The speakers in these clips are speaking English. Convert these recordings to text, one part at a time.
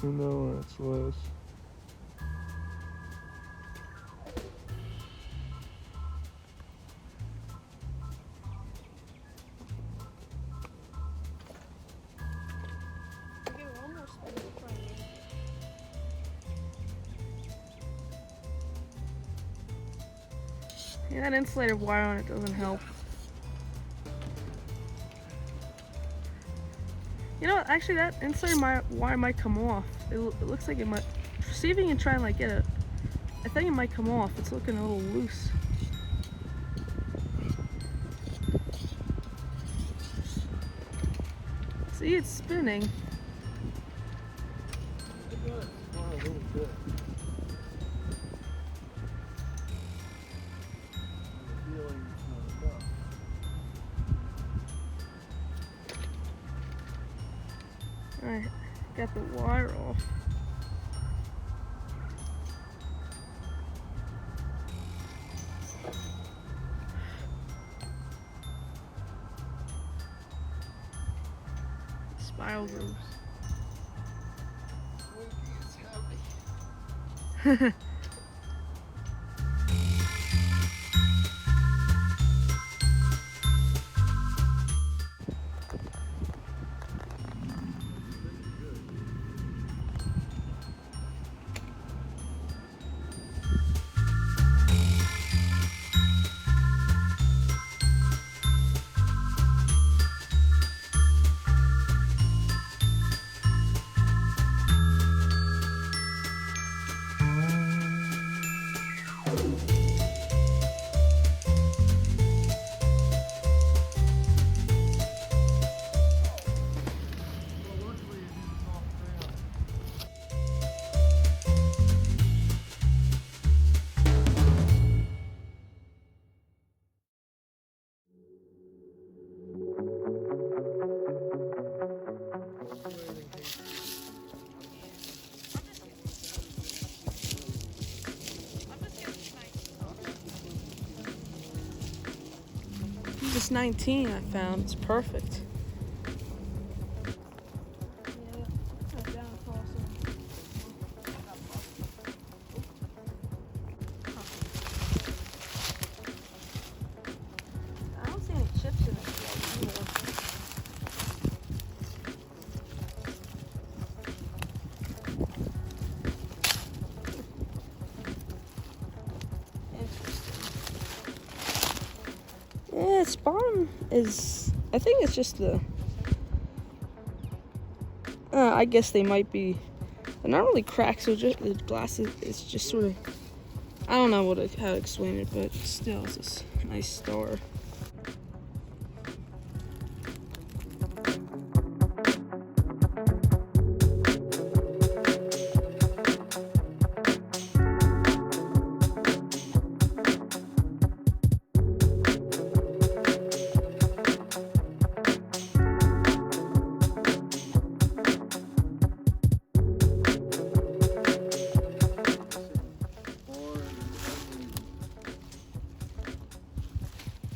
Who knows where it's loose? Yeah, that insulated wire on it doesn't help. You know, actually that insulated wire might come off. It looks like it might. See if you can try and like get it. I think it might come off. It's looking a little loose. See, it's spinning. It does smile a little bit. The feeling it's not enough. Alright, got the wire off. Spiral grooves. It's heavy. This 19 I found. It's perfect. I don't see any chips in it either. Yeah, its bottom is, I think it's just the, I guess they might be, they're not really cracked, so just the glass is just sort of, I don't know how to explain it, but still it's this nice star.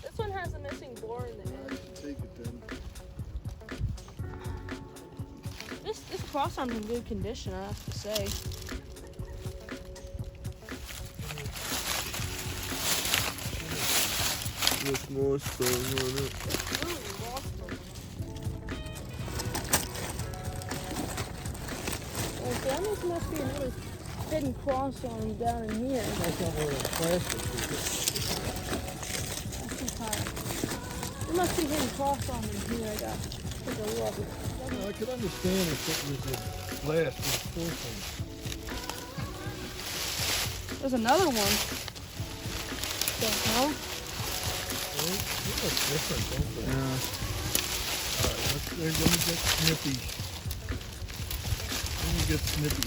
This one has a missing bore in the end. Take it then. This cross arm's in good condition, I have to say. With more stone on it. Well, there almost must be another hidden cross arm down in here. That's not one of the plastic. That's too high. There must be hidden cross arm in here. I got to take a look. I could understand if it was a glass with porcelain. There's another one. The hell? They look different, don't they? Yeah. Alright, let me get snippy. Let me get snippy.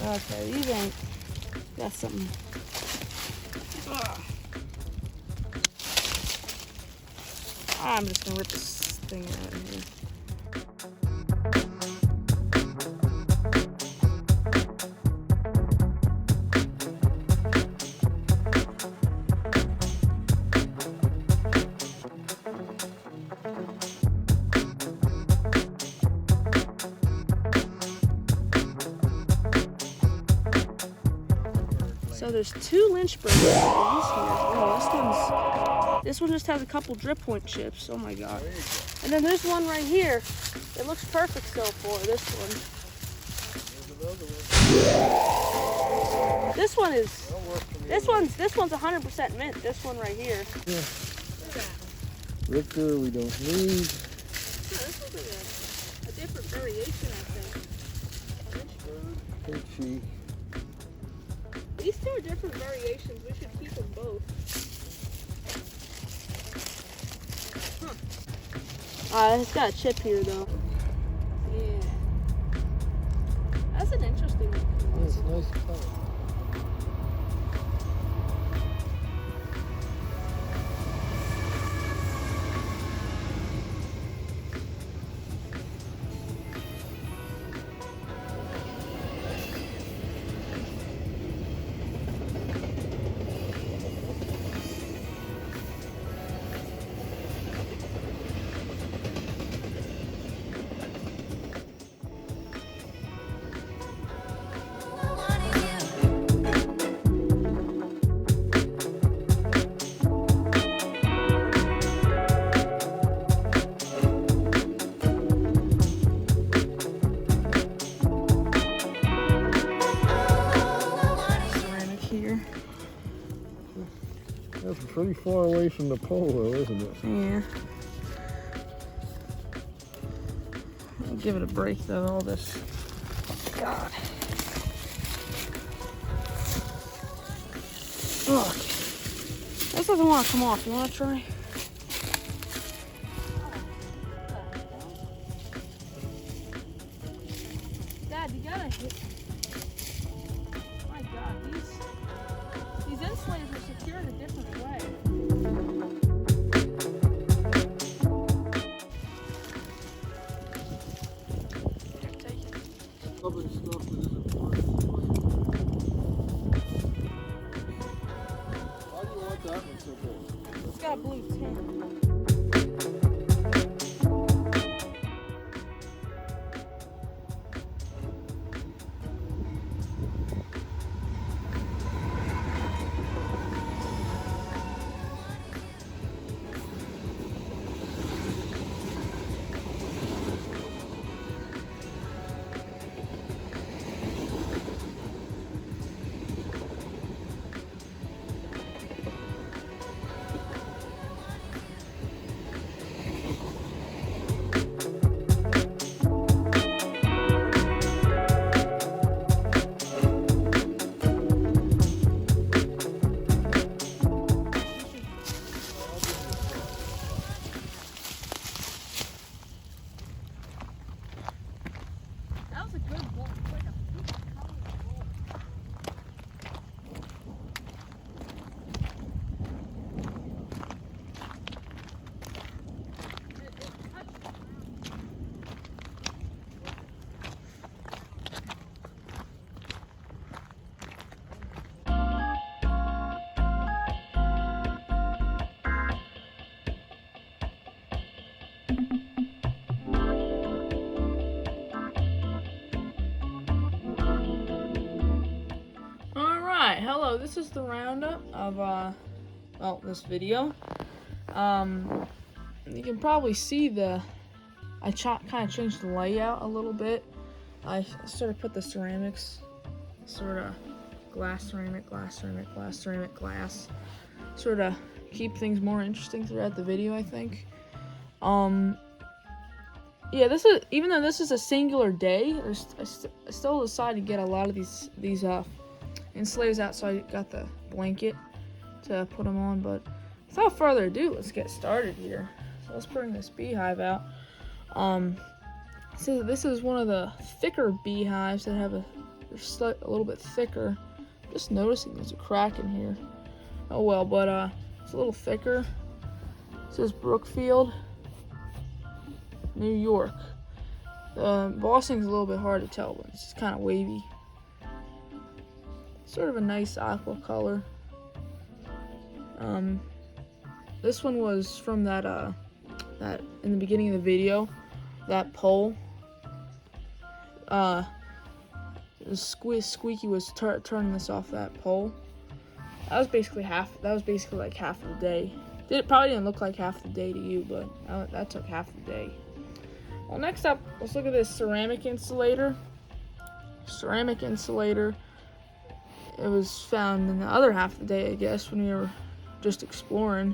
Okay, these ain't. That's something. I'm just gonna rip this thing out of here. So there's 2 Lynchburg ones here. Oh, this one just has a couple drip point chips. Oh my god. And then there's one right here. It looks perfect so far. This one. This one's 100% mint. This one right here. Yeah. Richter, we don't need. This one's like a different variation, I think. Peachy. These 2 are different variations. We should keep them both. It's got a chip here though. Yeah. That's an interesting one. That's a nice color. That's pretty far away from the pole though, isn't it? Yeah. I'll give it a break though, all this. God. Look. This doesn't want to come off. You want to try? Dad, you gotta hit. My God, these insulators are secured a different way. Here, take it. Other stuff that isn't part of the plane. Why do you want that one so big? It's got a blue tint. That was a good bolt. It's like a peach colored bolt. It touched the Alright, hello, this is the roundup of, well, this video. You can probably see I kind of changed the layout a little bit. I sort of put the ceramics, sort of glass, ceramic, glass, ceramic, glass, ceramic, glass. Sort of keep things more interesting throughout the video, I think. Yeah, even though this is a singular day, I still decided to get a lot of these insulators out, so I got the blanket to put them on. But without further ado, let's get started here. So let's bring this beehive out. So this is one of the thicker beehives that have a little bit thicker. Just noticing there's a crack in here. Oh well, but it's a little thicker. It says Brookfield, New York. The embossing's a little bit hard to tell, but it's just kind of wavy. Sort of a nice aqua color. This one was from that in the beginning of the video, that pole. Squeaky was turning this off that pole. That was basically like half of the day. It probably didn't look like half the day to you, but that took half the day. Well, next up, let's look at this ceramic insulator. Ceramic insulator. It was found in the other half of the day, I guess, when we were just exploring.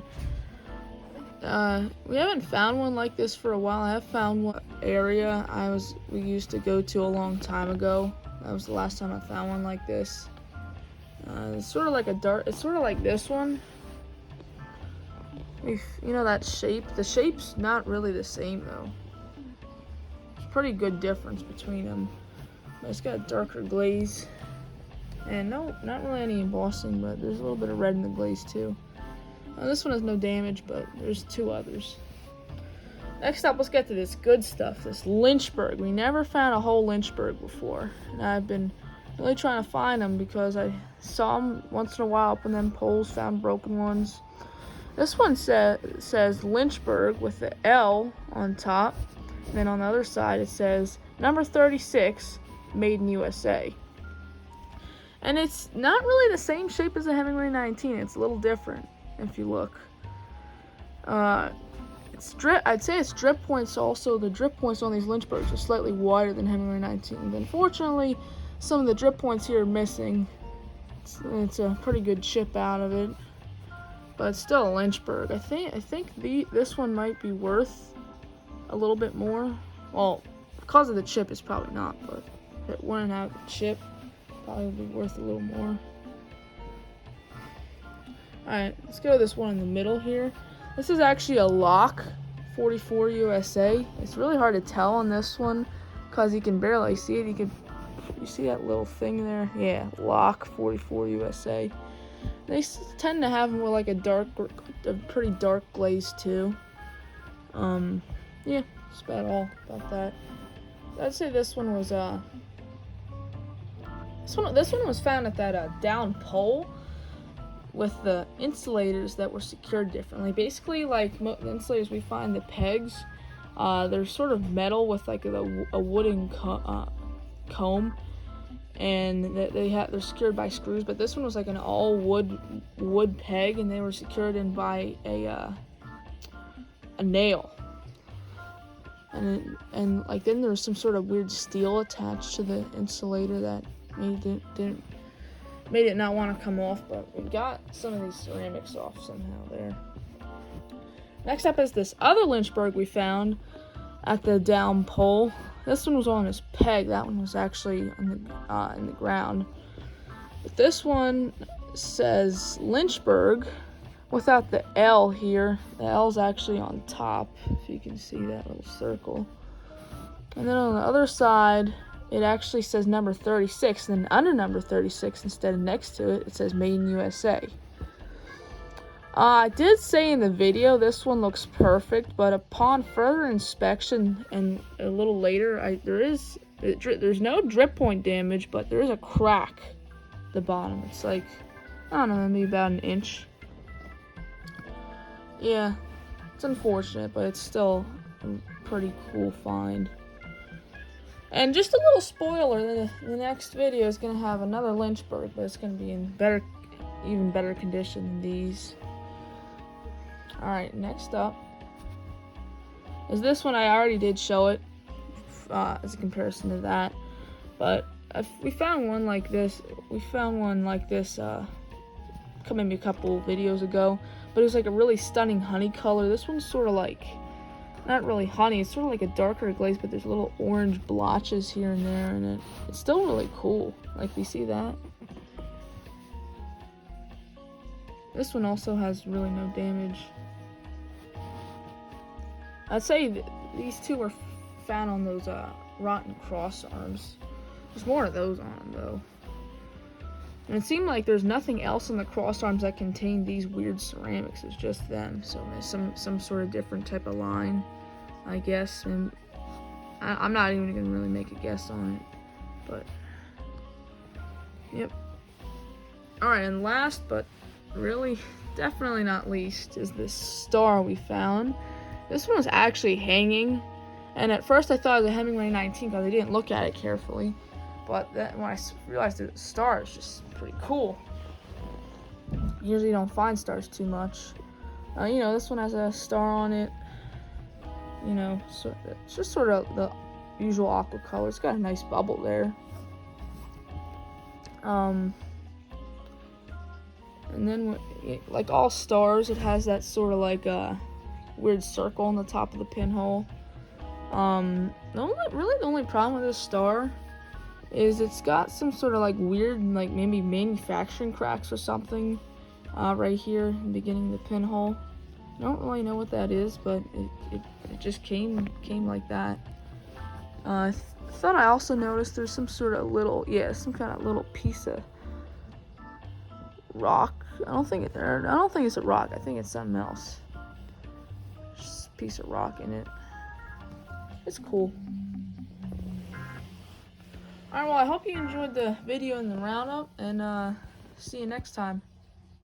We haven't found one like this for a while. I have found one area we used to go to a long time ago. That was the last time I found one like this. It's sort of like it's sort of like this one. You know that shape? The shape's not really the same though. There's a pretty good difference between them. But it's got a darker glaze. And no, not really any embossing, but there's a little bit of red in the glaze too. This one has no damage, but there's 2 others. Next up, let's get to this good stuff, this Lynchburg. We never found a whole Lynchburg before. And I've been really trying to find them because I saw them once in a while up in them poles, found broken ones. This one says Lynchburg with the L on top. And then on the other side, it says number 36, made in USA. And it's not really the same shape as the Hemingway 19. It's a little different if you look. I'd say its drip points also. The drip points on these Lynchburgs are slightly wider than Hemingway 19. But unfortunately, some of the drip points here are missing. It's a pretty good chip out of it. But it's still a Lynchburg. I think this one might be worth a little bit more. Well, because of the chip, it's probably not. But if it wouldn't have the chip, probably would be worth a little more. Alright, let's go to this one in the middle here. This is actually a Lock 44 USA. It's really hard to tell on this one because you can barely see it. You see that little thing there? Yeah, Lock 44 USA. They tend to have them with like a pretty dark glaze too. Yeah, that's about all about that. I'd say this one was this one was found at that down pole with the insulators that were secured differently. Basically, like the insulators we find, the pegs, they're sort of metal with like a wooden comb, and they're secured by screws. But this one was like an all wood peg, and they were secured in by a nail. And like then there was some sort of weird steel attached to the insulator that made it not want to come off, but we got some of these ceramics off somehow there. Next up is this other Lynchburg we found at the down pole. This one was on this peg. That one was actually in the ground. But this one says Lynchburg without the L here. The L's actually on top, if you can see that little circle. And then on the other side, it actually says number 36, and then under number 36, instead of next to it, it says Made in USA. I did say in the video this one looks perfect, but upon further inspection and a little later, there's no drip point damage, but there is a crack at the bottom. It's like, I don't know, maybe about an inch. Yeah, it's unfortunate, but it's still a pretty cool find. And just a little spoiler, the next video is going to have another Lynchburg, but it's going to be in even better condition than these. Alright, next up is this one. I already did show it as a comparison to that, but we found one like this. Maybe a couple videos ago, but it was like a really stunning honey color. This one's sort of like, not really honey, it's sort of like a darker glaze, but there's little orange blotches here and there, and it's still really cool. Like, you see that? This one also has really no damage. I'd say these two were found on those rotten cross arms. There's more of those on them though. And it seemed like there's nothing else in the cross arms that contained these weird ceramics. It's just them. So there's some sort of different type of line, I guess. And I'm not even going to really make a guess on it. But, yep. Alright, and last but really definitely not least is this star we found. This one was actually hanging. And at first I thought it was a Hemingway 19 because I didn't look at it carefully. But then when I realized it was a star, it's just pretty cool. usually don't find stars too much. You know, this one has a star on it. You know, so it's just sort of the usual aqua color. It's got a nice bubble there. And then, like all stars, it has that sort of like a weird circle on the top of the pinhole. The only problem with this star is it's got some sort of like weird, like maybe manufacturing cracks or something right here in the beginning of the pinhole. I don't really know what that is, but it just came like that. I thought I also noticed there's some sort of little, some kind of little piece of rock. I don't think it's a rock. I think it's something else. Just a piece of rock in it. It's cool. Alright, well, I hope you enjoyed the video and the roundup, and see you next time.